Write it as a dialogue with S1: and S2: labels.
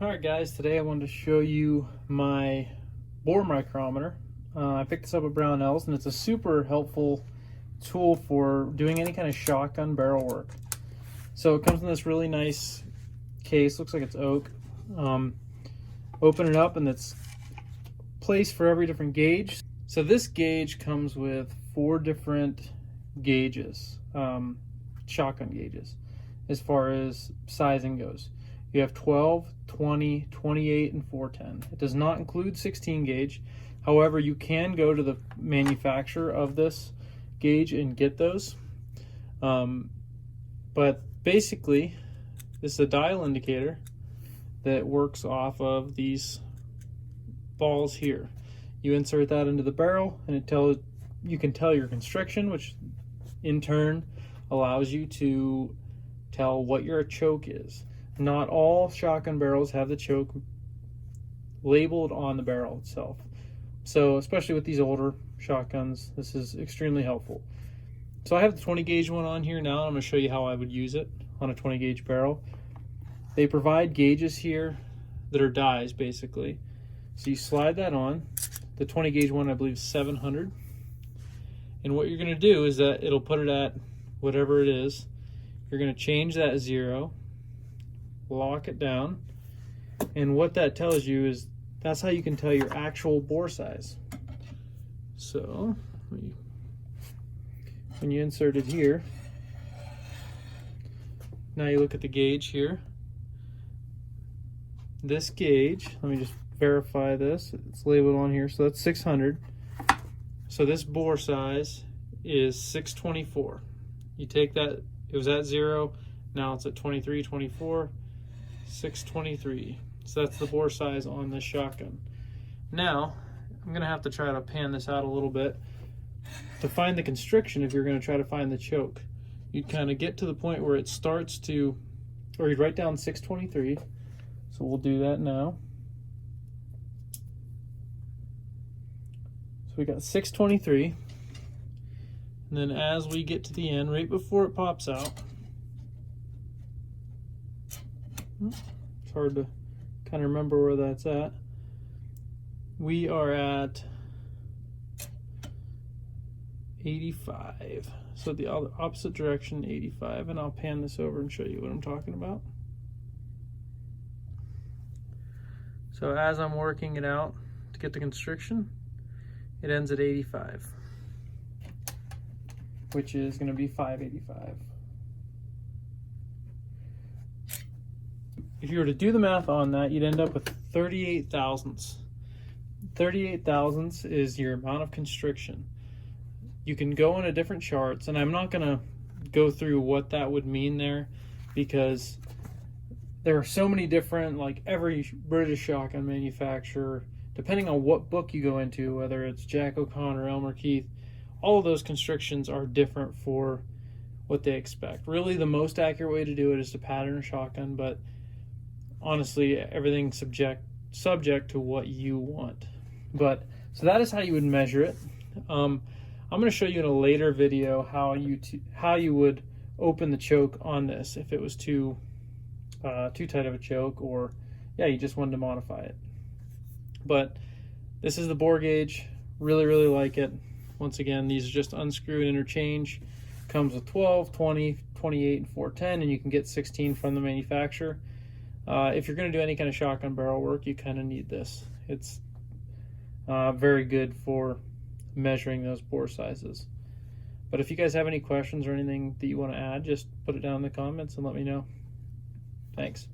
S1: Alright guys, today I wanted to show you my bore micrometer. I picked this up at Brownells and it's a super helpful tool for doing any kind of shotgun barrel work. So it comes in this really nice case, looks like it's oak. Open it up and it's placed for every different gauge. So this gauge comes with 4 different gauges, shotgun gauges, as far as sizing goes. You have 12, 20, 28, and 410. It does not include 16 gauge. However, you can go to the manufacturer of this gauge and get those. But basically, this is a dial indicator that works off of these balls here. You insert that into the barrel and you can tell your constriction, which in turn allows you to tell what your choke is. Not all shotgun barrels have the choke labeled on the barrel itself. So especially with these older shotguns, this is extremely helpful. So I have the 20 gauge one on here now. I'm going to show you how I would use it on a 20 gauge barrel. They provide gauges here that are dies basically. So you slide that on. The 20 gauge one I believe is 700. And what you're going to do is that it'll put it at whatever it is. You're going to change that 0. Lock it down, and what that tells you is that's how you can tell your actual bore size. So when you insert it here, now you look at the gauge here. This gauge, let me just verify this, it's labeled on here, so that's 600. So this bore size is 624. You take that, it was at 0, now it's at 23, 24, 623. So that's the bore size on this shotgun. Now I'm gonna have to try to pan this out a little bit to find the constriction. If you're gonna try to find the choke, you'd kind of get to the point where it starts to, or you'd write down 623. So we'll do that now. So we got 623, and then as we get to the end, right before it pops out, it's hard to kind of remember where that's at. We are at 85. So the opposite direction, 85, and I'll pan this over and show you what I'm talking about. So as I'm working it out to get the constriction, it ends at 85, which is going to be 585. If you were to do the math on that, you'd end up with 38 thousandths. 38 thousandths is your amount of constriction. You can go into different charts, and I'm not going to go through what that would mean there, because there are so many different, like every British shotgun manufacturer, depending on what book you go into, whether it's Jack O'Connor, Elmer Keith, all of those constrictions are different for what they expect. Really, the most accurate way to do it is to pattern a shotgun, but honestly, everything's subject to what you want. But so that is how you would measure it. I'm going to show you in a later video how you would open the choke on this if it was too tight of a choke, or you just wanted to modify it. But this is the bore gauge. Really like it. Once again, these are just unscrew and interchange. Comes with 12, 20, 28, and 410, and you can get 16 from the manufacturer. If you're going to do any kind of shotgun barrel work, you kind of need this. It's very good for measuring those bore sizes. But if you guys have any questions or anything that you want to add, just put it down in the comments and let me know. Thanks.